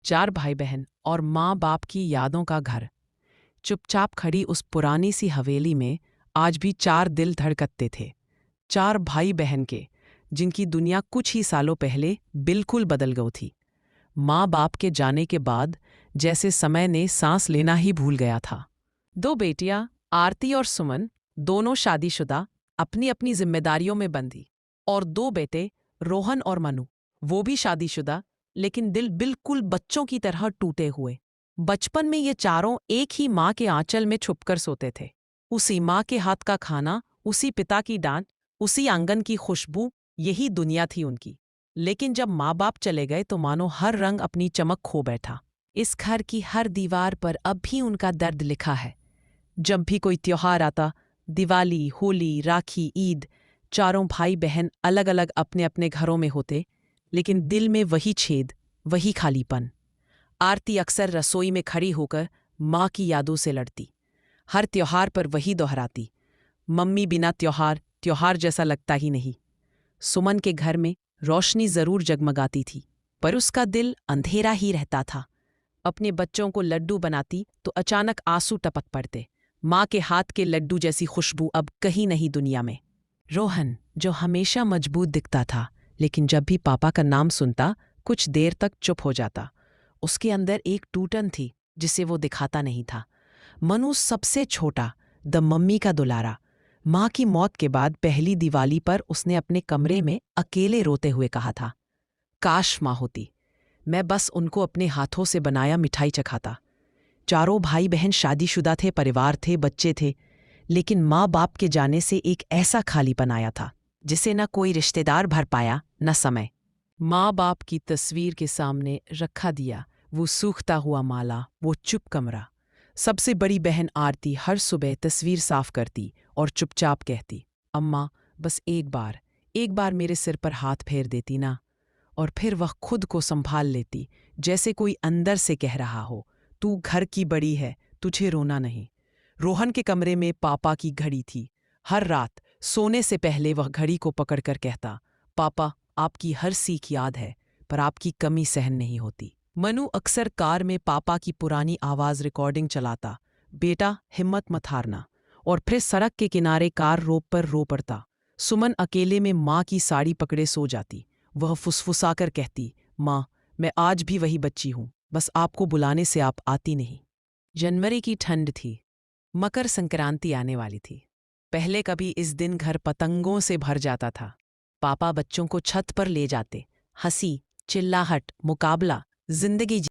4 भाई बहन और माँ बाप की यादों का घर। चुपचाप खड़ी उस पुरानी सी हवेली में आज भी 4 दिल धड़कते थे। 4 भाई बहन के, जिनकी दुनिया कुछ ही सालों पहले बिल्कुल बदल गई थी। माँ बाप के जाने के बाद जैसे समय ने सांस लेना ही भूल गया था। 2 बेटियां आरती और सुमन, दोनों शादीशुदा, अपनी अपनी जिम्मेदारियों में बंधी। और 2 बेटे रोहन और मनु, वो भी शादीशुदा, लेकिन दिल बिल्कुल बच्चों की तरह टूटे हुए। बचपन में ये चारों एक ही माँ के आंचल में छुपकर सोते थे। उसी माँ के हाथ का खाना, उसी पिता की डांट, उसी आंगन की खुशबू, यही दुनिया थी उनकी। लेकिन जब माँ बाप चले गए तो मानो हर रंग अपनी चमक खो बैठा। इस घर की हर दीवार पर अब भी उनका दर्द लिखा है। जब भी कोई त्योहार आता, दिवाली, होली, राखी, ईद, चारों भाई बहन अलग अलग अपने अपने घरों में होते, लेकिन दिल में वही छेद, वही खालीपन। आरती अक्सर रसोई में खड़ी होकर माँ की यादों से लड़ती। हर त्योहार पर वही दोहराती, मम्मी बिना त्योहार त्योहार जैसा लगता ही नहीं। सुमन के घर में रोशनी जरूर जगमगाती थी, पर उसका दिल अंधेरा ही रहता था। अपने बच्चों को लड्डू बनाती तो अचानक आंसू टपक पड़ते। माँ के हाथ के लड्डू जैसी खुशबू अब कहीं नहीं दुनिया में। रोहन, जो हमेशा मजबूत दिखता था, लेकिन जब भी पापा का नाम सुनता कुछ देर तक चुप हो जाता। उसके अंदर एक टूटन थी जिसे वो दिखाता नहीं था। मनु, सबसे छोटा, द मम्मी का दुलारा। माँ की मौत के बाद पहली दिवाली पर उसने अपने कमरे में अकेले रोते हुए कहा था, काश माँ होती, मैं बस उनको अपने हाथों से बनाया मिठाई चखाता। चारों भाई बहन शादीशुदा थे, परिवार थे, बच्चे थे, लेकिन माँ बाप के जाने से एक ऐसा खालीपन आया था जिसे न कोई रिश्तेदार भर पाया, न समय। माँ बाप की तस्वीर के सामने रखा दिया, वो सूखता हुआ माला, वो चुप कमरा। सबसे बड़ी बहन आरती हर सुबह तस्वीर साफ करती और चुपचाप कहती, अम्मा, बस एक बार मेरे सिर पर हाथ फेर देती ना। और फिर वह खुद को संभाल लेती, जैसे कोई अंदर से कह रहा हो, तू घर की बड़ी है, तुझे रोना नहीं। रोहन के कमरे में पापा की घड़ी थी। हर रात सोने से पहले वह घड़ी को पकड़कर कहता, पापा, आपकी हर सीख याद है, पर आपकी कमी सहन नहीं होती। मनु अक्सर कार में पापा की पुरानी आवाज रिकॉर्डिंग चलाता, बेटा हिम्मत मत हारना। और फिर सड़क के किनारे कार रोक पर रो पड़ता। सुमन अकेले में माँ की साड़ी पकड़े सो जाती। वह फुसफुसाकर कहती, माँ, मैं आज भी वही बच्ची हूँ, बस आपको बुलाने से आप आती नहीं। जनवरी की ठंड थी। मकर संक्रांति आने वाली थी। पहले कभी इस दिन घर पतंगों से भर जाता था। पापा बच्चों को छत पर ले जाते। हंसी, चिल्लाहट, मुकाबला, जिंदगी